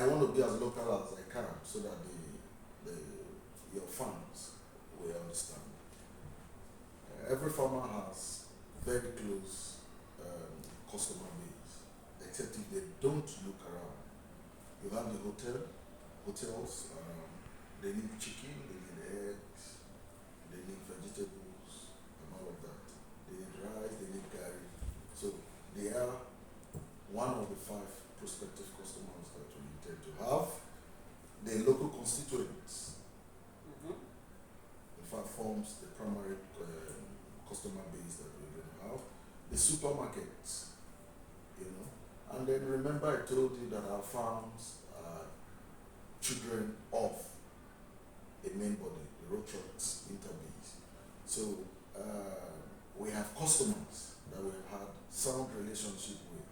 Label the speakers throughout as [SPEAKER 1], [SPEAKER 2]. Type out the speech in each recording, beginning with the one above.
[SPEAKER 1] I want to be as local as I can so that your farms will understand. Every farmer has very close customer base, except if they don't look around. You have the hotels, they need chicken, they need eggs, they need vegetables, and all of that. They need rice, they need curry. So they are one of the 5 prospective customers that we intend to have. The local constituents, in fact, forms the primary customer base that we're going to have. The supermarkets, and then remember I told you that our farms are children of a main body, the road trucks, interbase. So we have customers that we have had sound relationship with,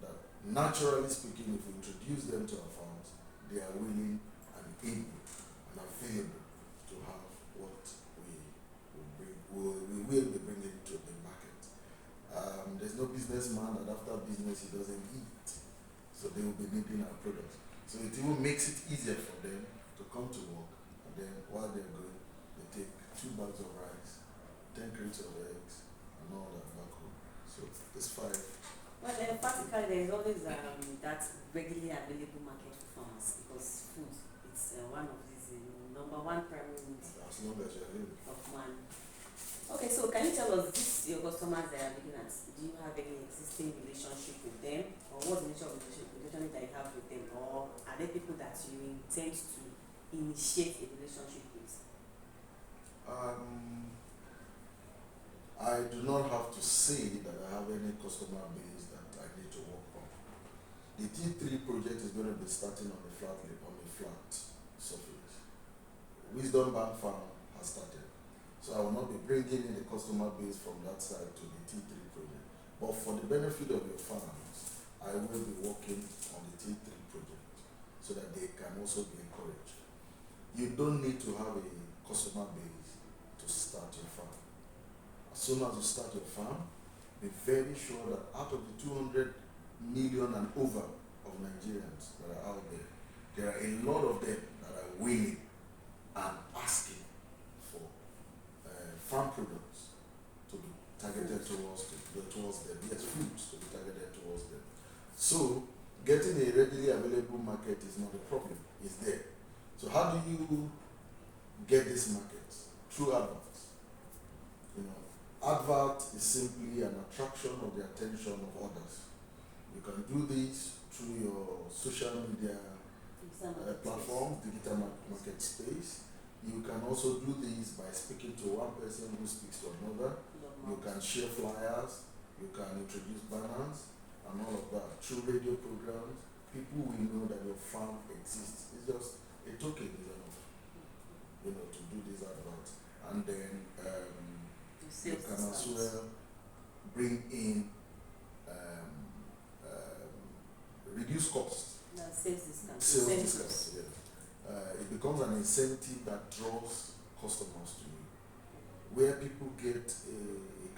[SPEAKER 1] that naturally speaking, if we introduce them to our farms, they are willing and able and available to have what we will be bringing to the market. There's no businessman that after business he doesn't eat, so they will be needing our products. So it even makes it easier for them to come to work, and then while they're going, they take 2 bags of rice, 10 crates of eggs, and all that back home. So it's 5.
[SPEAKER 2] Well, practically there is always that readily available market for farmers, because food, it's one of these number 1 primary needs
[SPEAKER 1] As long as you're living.
[SPEAKER 2] of man. Okay, so can you tell us, this your customers that are looking at, do you have any existing relationship with them, or what's the nature of the relationship that you have with them, or are they people that you intend to initiate a relationship with?
[SPEAKER 1] I do not have to say that I have any customer base that I need to work on. The T3 project is going to be starting on a flat surface. Wisdom Bank Farm has started. So I will not be bringing in the customer base from that side to the T3 project. But for the benefit of your farms, I will be working on the T3 project so that they can also be encouraged. You don't need to have a customer base to start your farm. As soon as you start your farm, be very sure that out of the 200 million and over of Nigerians that are out there, there are a lot of them that are willing and asking for farm products to be targeted towards them. Yes, foods to be targeted towards them. So getting a readily available market is not a problem. It's there. So how do you get this market? Through adverts. Advert is simply an attraction of the attention of others. You can do this through your social media platform, digital market space. You can also do this by speaking to one person who speaks to another. You can share flyers, you can introduce banners, and all of that. Through radio programs, people will know that your farm exists. It's just a token is enough, to do this advert. And then you can as well bring in reduce costs. Sales discounts, yes. It becomes an incentive that draws customers to you. Where people get a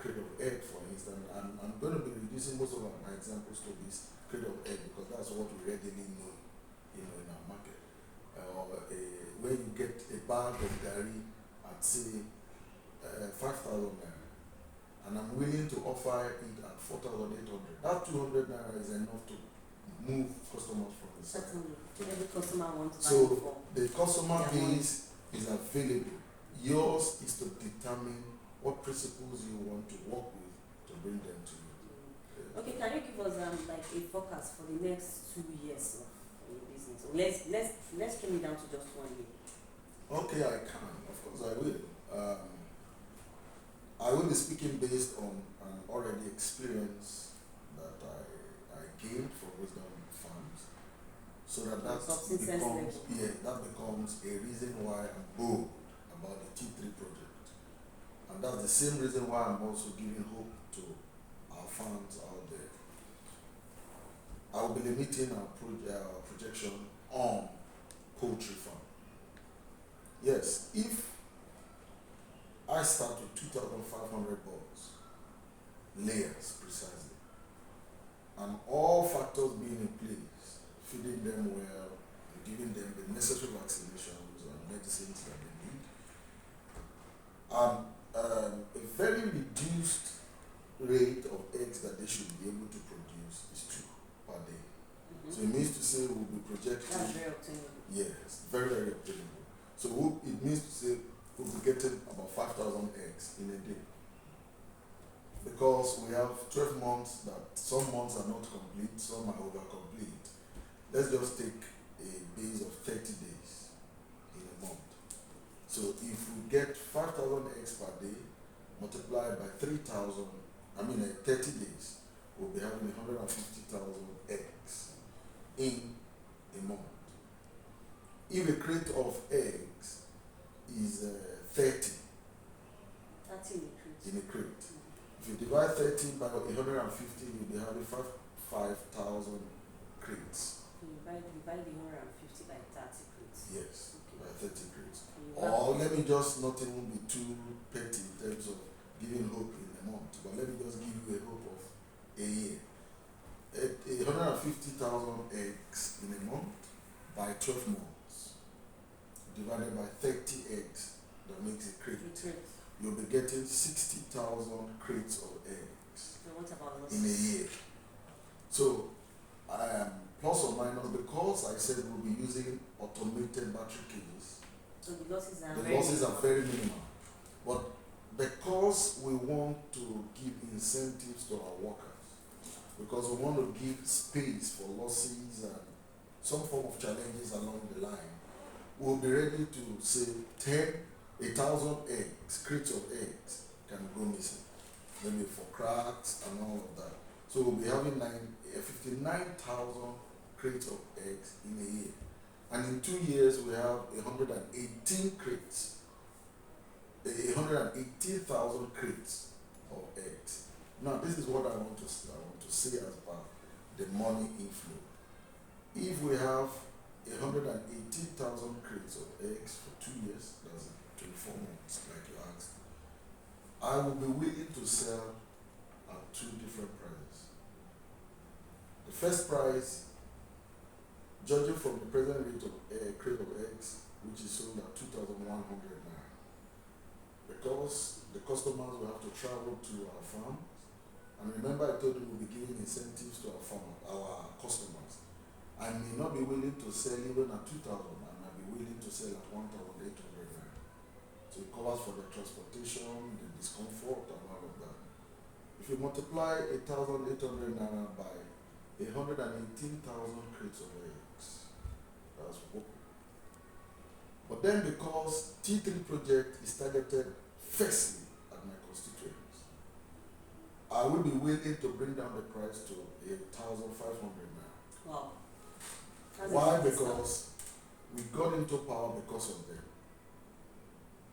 [SPEAKER 1] crate of egg, for instance, and I'm going to be reducing most of my examples to this crate of egg because that's what we readily know, in our market. Where you get a bag of gari at say 5,000 naira, and I'm willing to offer it at 4,800. That 200 naira is enough to move customers from the side.
[SPEAKER 2] Every customer wants to buy.
[SPEAKER 1] So the customer base is available. Yours is to determine what principles you want to work with to bring them to you.
[SPEAKER 2] Okay, can you give us like a forecast for the next 2 years of your business? So let's trim it down to just 1 year.
[SPEAKER 1] Okay, I can. Of course, I will. I will be speaking based on an already experience that I gained from Wisdom Farms, so that becomes a reason why I'm bold about the T3 project, and that's the same reason why I'm also giving hope to our farms out there. I will be limiting our projection on poultry farm. Yes, if I start with 2,500 balls, layers precisely, and all factors being in place feeding them well, and giving them the necessary vaccinations and medicines that they need. And a very reduced rate of eggs that they should be able to produce is 2 per day. So it means to say we'll be projecting.
[SPEAKER 2] That's very obtainable.
[SPEAKER 1] Yes, very, very obtainable. So it means to say we'll be getting about 5,000 eggs in a day. Because we have 12 months that some months are not complete, some are over complete. Let's just take a base of 30 days in a month. So if we get 5,000 eggs per day, multiplied by 30 days, we'll be having 150,000 eggs in a month. If a crate of eggs is 30 in a crate, if you divide 30 by 150, you'll be having 5,000 crates.
[SPEAKER 2] You divide the 150 by 30 crates.
[SPEAKER 1] Yes,
[SPEAKER 2] Okay.
[SPEAKER 1] by 30 crates. Or let me just not even be too petty in terms of giving hope in a month, but let me just give you a hope of a year. 150,000 eggs in a month by 12 months, divided by 30 eggs, that makes a crate. You'll be getting 60,000 crates of eggs
[SPEAKER 2] So what about losses?
[SPEAKER 1] in a year. So, plus or minus, because I said we'll be using automated battery cages,
[SPEAKER 2] So the losses are
[SPEAKER 1] very minimal. But because we want to give incentives to our workers, because we want to give space for losses and some form of challenges along the line, we'll be ready to say 1,000 eggs, crates of eggs can go missing, maybe for cracks and all of that. So we'll be having 59,000 crates of eggs in a year. And in 2 years, we have 118 crates, 118,000 crates of eggs. Now, this is what I want to say as part the money inflow. If we have 118,000 crates of eggs for 2 years, that's 24 months, like you asked, I will be willing to sell at 2 different prices. The first price, judging from the present rate of crate of eggs, which is sold at 2,100 naira, because the customers will have to travel to our farm. And remember, I told you we'll be giving incentives to our customers. I may not be willing to sell even at 2,000. I might be willing to sell at 1,800 naira. So it covers for the transportation, the discomfort, and all of that. If you multiply 1,800 naira by 118,000 crates of eggs, that's what. But then, because T3 project is targeted firstly at my constituents, I will be willing to bring down the price to 1,500 naira.
[SPEAKER 2] Wow.
[SPEAKER 1] Why? Because we got into power because of them.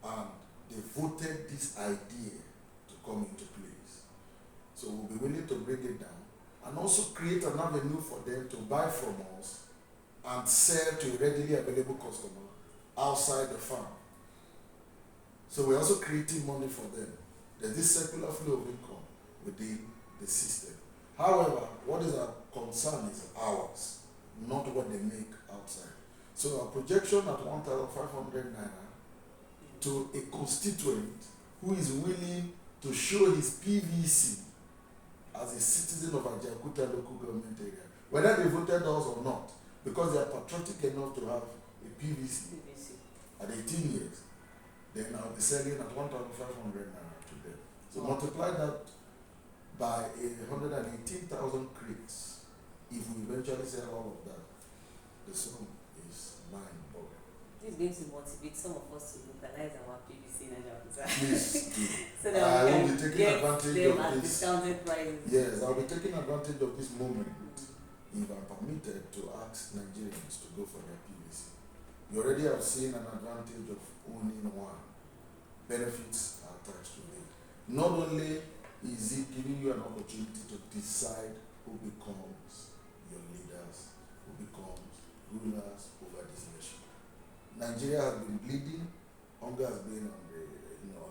[SPEAKER 1] And they voted this idea to come into place. So we'll be willing to bring it down and also create an avenue for them to buy from us and sell to a readily available customer outside the farm. So we're also creating money for them. There's this circular flow of income within the system. However, what is our concern is ours, not what they make outside. So our projection at 1,500 naira to a constituent who is willing to show his PVC as a citizen of Ajaokuta local government area, whether they voted us or not, because they are patriotic enough to have a PVC at 18 years, then I'll be selling at 1,500 naira to them. So multiply that by 118,000 crates. If we eventually sell all of that, the sum is mind-boggling.
[SPEAKER 2] This is going to motivate some of us to localize our PVC in Agribusiness.
[SPEAKER 1] Please do.
[SPEAKER 2] So that
[SPEAKER 1] I
[SPEAKER 2] we
[SPEAKER 1] will
[SPEAKER 2] can
[SPEAKER 1] be taking
[SPEAKER 2] get
[SPEAKER 1] advantage
[SPEAKER 2] them
[SPEAKER 1] of
[SPEAKER 2] at
[SPEAKER 1] this.
[SPEAKER 2] discounted prices.
[SPEAKER 1] Yes, I'll be taking advantage of this moment if I'm permitted to ask Nigerians to go for their PVC. You already have seen an advantage of owning one. Benefits are attached to it. Not only is it giving you an opportunity to decide who becomes your leaders, who becomes rulers over this nation. Nigeria has been bleeding, hunger has been on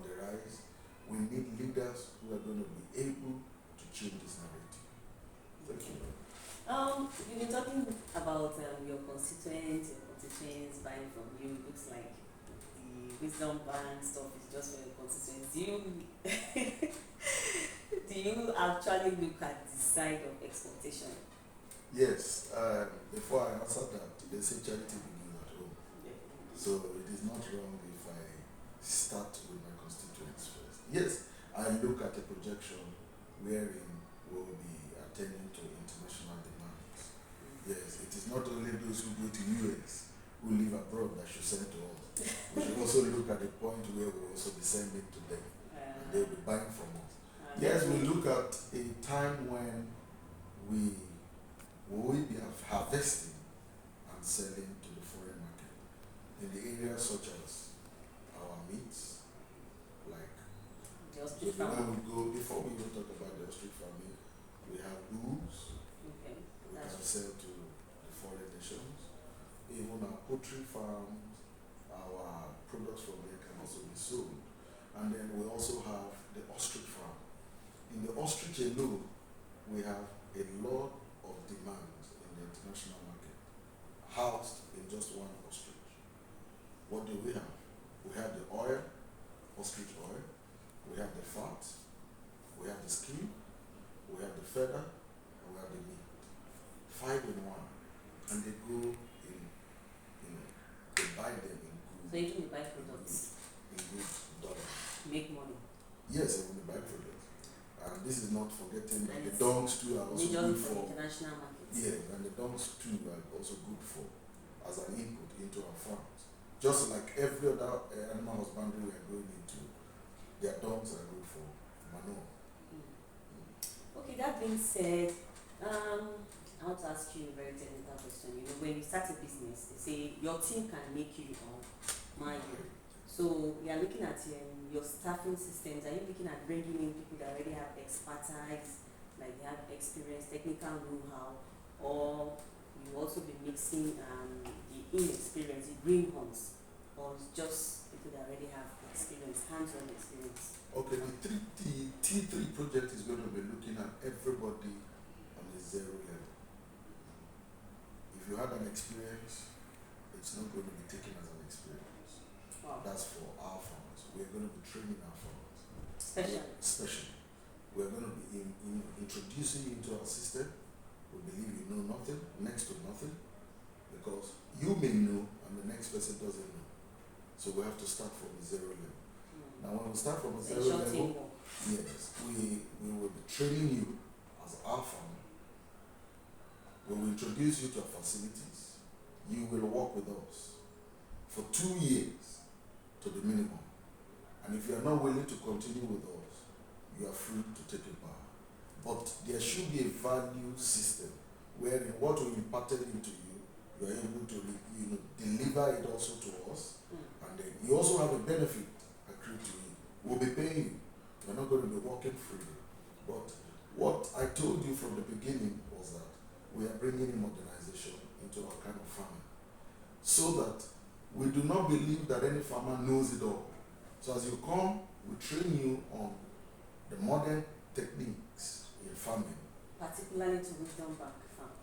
[SPEAKER 1] the rise. We need leaders who are going to be able to change this narrative. Thank you.
[SPEAKER 2] you've been talking about your constituents buying from you. Looks like the Wisdom Bank stuff is just for your constituents. Do you actually look at the side of exportation?
[SPEAKER 1] Yes, before I answer that, they say charity begins at home. So it is not wrong if I start with my constituents first. Yes, I look at a projection wherein we'll be attending to international demands. Yes, it is not only those who go to US, who live abroad that should send to us. We should also look at the point where we'll also be sending to them. And they'll be buying from us. Yes, we look at a time when we will be harvesting and selling to the foreign market in the areas such as our meats, like when we go, before we even talk about the ostrich farming, we have bulls,
[SPEAKER 2] okay,
[SPEAKER 1] we can sell to the foreign nations. Even our poultry farms, our products from there can also be sold. And then we also have the ostrich farm. In the ostrich alone, we have a lot of demands in the international market, housed in just one ostrich. What do we have? We have the oil, ostrich oil, we have the fat, we have the skin, we have the feather, and we have the meat. 5 in 1. And they go in, they buy them in good.
[SPEAKER 2] So you buy products?
[SPEAKER 1] In good dollars.
[SPEAKER 2] Make money?
[SPEAKER 1] Yes, I want to buy products. And this is not forgetting that the dongs too are also good for
[SPEAKER 2] international markets.
[SPEAKER 1] Yeah, and the dongs too are also good for as an input into our farms. Just like every other animal husbandry we are going into, their dongs are good for manure.
[SPEAKER 2] Okay, that being said, I want to ask you a very technical question. You know, when you start a business, they say your team can make you or man you. So we are looking at your staffing systems. Are you looking at bringing in people that already have expertise, like they have experience, technical know-how, or you also be mixing the inexperienced, the greenhorns, or just people that already have experience, hands-on experience?
[SPEAKER 1] Okay, the T3 project is going to be looking at everybody on a zero level. If you had an experience, it's not going to be taken as an experience.
[SPEAKER 2] Wow.
[SPEAKER 1] That's for our farmers. We're going to be training our farmers.
[SPEAKER 2] Especially.
[SPEAKER 1] We're going to be introducing you into our system. We believe you know nothing, next to nothing, because you may know and the next person doesn't know. So we have to start from the zero level. Now when we start from the zero level, yes, we will be training you as our farmer. We will introduce you to our facilities. You will work with us for 2 years to the minimum. And if you are not willing to continue with us, you are free to take it back. But there should be a value system wherein what we imparted into you, you are able to deliver it also to us. And then you also have a benefit accrued to you. We'll be paying you. We're not going to be working freely. But what I told you from the beginning was that we are bringing in modernization into our kind of farming, so that we do not believe that any farmer knows it all. So as you come, we train you on the modern techniques in farming.
[SPEAKER 2] Particularly to Wisdom Bank farm?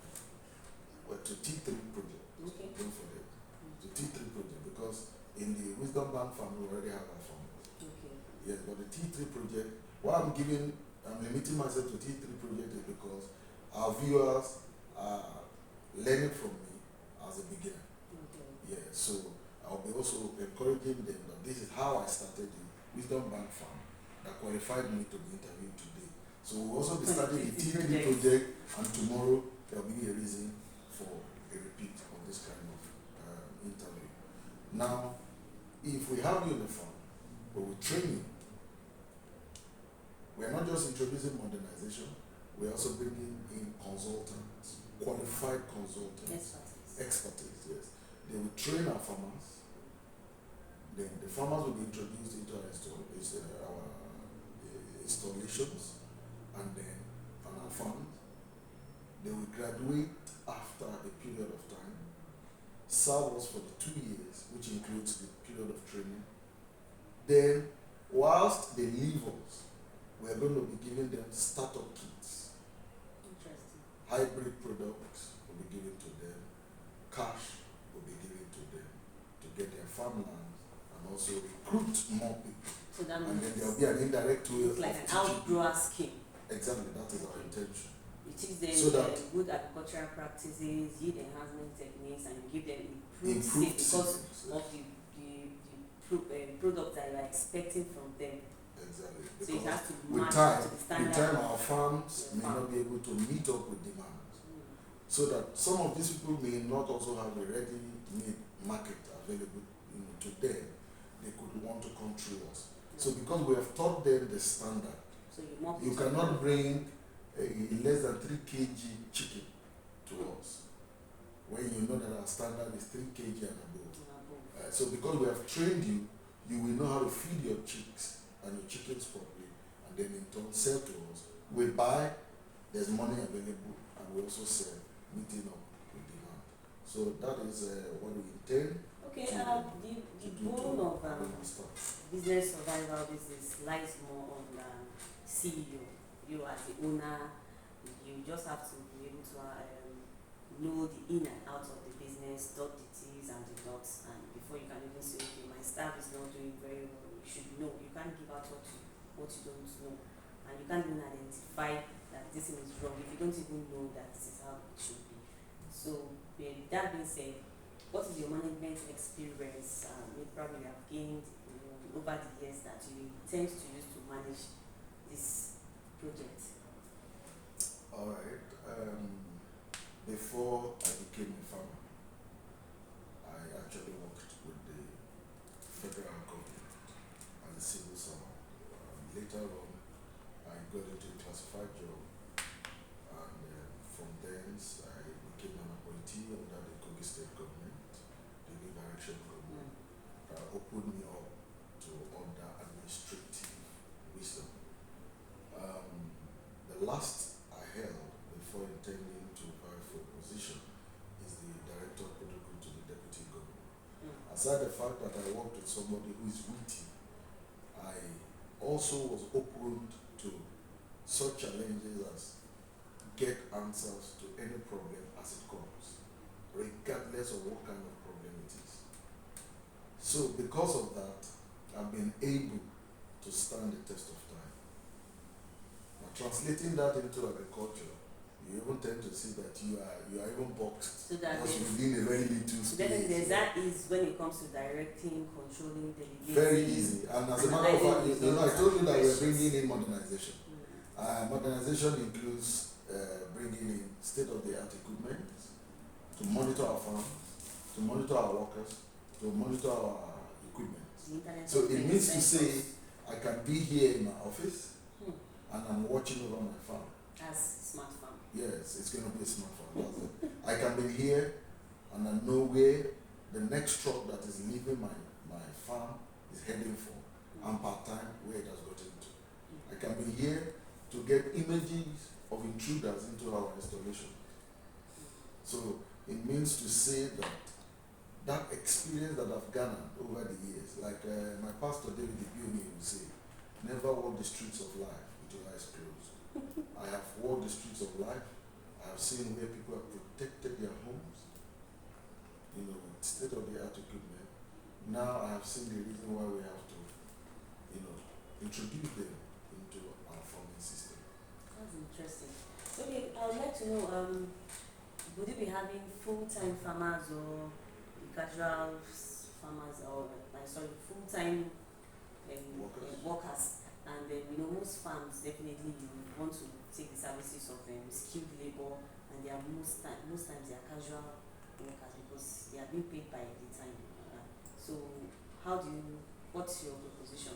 [SPEAKER 1] Well, to T3 project.
[SPEAKER 2] Okay.
[SPEAKER 1] Don't forget. To T3 project, because in the Wisdom Bank farm we already have our farmers.
[SPEAKER 2] Okay.
[SPEAKER 1] Yes, but the T3 project, why I'm limiting myself to T3 project is because our viewers are learning from me as a beginner.
[SPEAKER 2] Okay.
[SPEAKER 1] Yeah, so I'll be also encouraging them that this is how I started the Wisdom Bank farm that qualified me to be interviewed today. So we'll also be starting the T3 project, and tomorrow there'll be a reason for a repeat of this kind of interview. Now, if we have you in the farm, but we train you, we are not just introducing modernization, we're also bringing in consultants, qualified consultants, expertise, yes. They will train our farmers. Then the farmers will be introduced into our installations, and then on our farms. They will graduate after a period of time, serve us for the 2 years, which includes the period of training. Then, whilst they leave us, we are going to be giving them startup kits,
[SPEAKER 2] Interesting.
[SPEAKER 1] hybrid products, more people.
[SPEAKER 2] So that
[SPEAKER 1] And then
[SPEAKER 2] means
[SPEAKER 1] there will be an indirect way
[SPEAKER 2] it's like
[SPEAKER 1] of
[SPEAKER 2] an
[SPEAKER 1] teaching
[SPEAKER 2] outgrower scheme.
[SPEAKER 1] Exactly, that is our intention.
[SPEAKER 2] You teach them
[SPEAKER 1] So that
[SPEAKER 2] good agricultural practices, yield enhancement techniques, and you give them improved
[SPEAKER 1] improved
[SPEAKER 2] because
[SPEAKER 1] savings,
[SPEAKER 2] of the product that you are expecting from them.
[SPEAKER 1] exactly.
[SPEAKER 2] So it
[SPEAKER 1] Because
[SPEAKER 2] has to
[SPEAKER 1] with
[SPEAKER 2] match
[SPEAKER 1] time,
[SPEAKER 2] to the standard.
[SPEAKER 1] with time our farms
[SPEAKER 2] of the
[SPEAKER 1] may
[SPEAKER 2] farm.
[SPEAKER 1] not be able to meet up with demand. So that some of these people may not also have a ready-made market available, to them. They could want to come through us. So because we have taught them the standard,
[SPEAKER 2] So
[SPEAKER 1] you cannot bring a less than 3 kg chicken to us when you know that our standard is 3 kg and above. So because we have trained you, you will know how to feed your chicks and your chickens properly, and then in turn sell to us. We buy, there's money available, and we also sell, meeting up with demand. So that is what we intend.
[SPEAKER 2] Okay, the
[SPEAKER 1] to
[SPEAKER 2] bone of
[SPEAKER 1] when we start.
[SPEAKER 2] business survival business lies more on the CEO. You as the owner, you just have to be able to know the in and out of the business, dot the T's and the dots, and before you can even say, okay, my staff is not doing very well, you should know. You can't give out what you don't know, and you can't even identify that this thing is wrong if you don't even know that this is how it should be. So, with that being said, what is your management experience you probably have gained over the years that you intend to use to manage this project?
[SPEAKER 1] All right. Before I became a farmer, I actually worked with the federal government as a civil servant. Later on, I got into a classified job, and from thence I became an appointee under the Kogi State government, the New Direction government. Opened me up to other administrative wisdom. The last I held before intending to vie for a position is the director of protocol to the deputy governor. Aside the fact that I worked with somebody who is witty, I also was open to such challenges as get answers to any problem as it comes, regardless of what kind of problem it is. So because of that, I've been able to stand the test of time. Now translating that into agriculture, you even tend to see that you are even boxed
[SPEAKER 2] So that
[SPEAKER 1] just within a very little
[SPEAKER 2] so then
[SPEAKER 1] space.
[SPEAKER 2] that is when it comes to directing, controlling, delegating.
[SPEAKER 1] Very easy. And as a matter of fact, I told you that we're bringing in modernization. Modernization includes bringing in state-of-the-art equipment to monitor our farms, to monitor our workers, to monitor our equipment. So it means to say I can be here in my office and I'm watching over my farm.
[SPEAKER 2] As smart farm.
[SPEAKER 1] Yes, it's going to be a smart farm. That's it. I can be here and I know where the next truck that is leaving my farm is heading for and part-time where it has gotten to. I can be here to get images of intruders into our installation. So it means to say that experience that I've garnered over the years, like my pastor David Ibiumi would say, never walk the streets of life with your eyes closed. I have walked the streets of life. I have seen where people have protected their homes, with state-of-the-art equipment. Now I have seen the reason why we have to, introduce them into our farming system.
[SPEAKER 2] That's interesting. Okay, I would like to know, would you be having full-time farmers or casual farmers or full-time workers? And then most farms definitely you want to take the services of skilled labor, and they are most times they are casual workers because they are being paid by the time. So what's your proposition?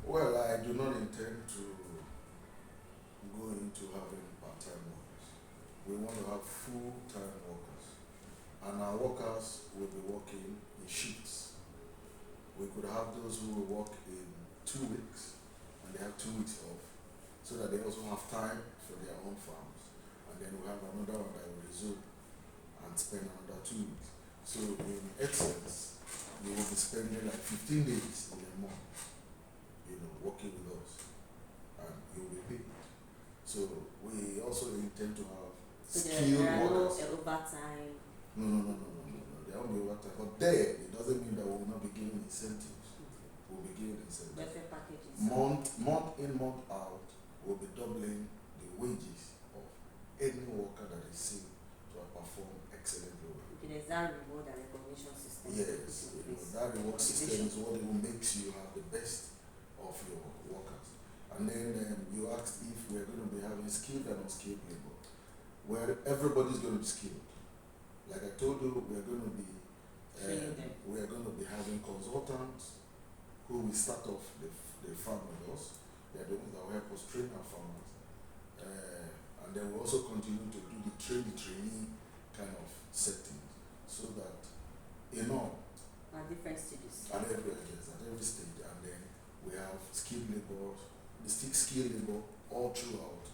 [SPEAKER 1] Well, I do not intend to go into having part-time workers. We want to have full-time workers, and our workers will be working in shifts. We could have those who will work in 2 weeks and they have 2 weeks off, so that they also have time for their own farms, and then we have another one that will resume and spend another 2 weeks. So in essence, you will be spending like 15 days in a month, working with us, and you will be paid. So we also intend to have skilled workers.
[SPEAKER 2] No overtime.
[SPEAKER 1] No. There won't be overtime. But there, it doesn't mean that we will not be giving incentives will be giving incentives.
[SPEAKER 2] welfare packages.
[SPEAKER 1] Month in, month out, we'll be doubling the wages of any worker that is seen to have performed excellently well.
[SPEAKER 2] Okay, there's that reward and recognition system.
[SPEAKER 1] Yes, that reward system is what will makes you have the best of your workers. And then you asked if we're going to be having skilled and unskilled labor. Well, everybody's going to be skilled. Like I told you, we are going to be having consultants who will start off the farm with us. They are the ones that will help us train our farmers. And then we also continue to do the trainee kind of setting, so that
[SPEAKER 2] at different stages.
[SPEAKER 1] at every stage, and then we have skilled labor, skilled labor all throughout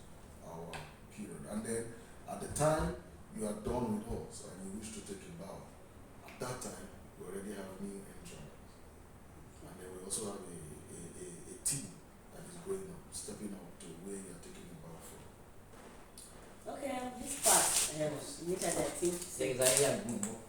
[SPEAKER 1] our period. And then at the time you are done with us and you wish to take a bow, at that time we already have new entrants. And then we also have a team that is going up, stepping up to where you are taking a bow from.
[SPEAKER 2] Okay, this part, initially I think.
[SPEAKER 3] Exactly.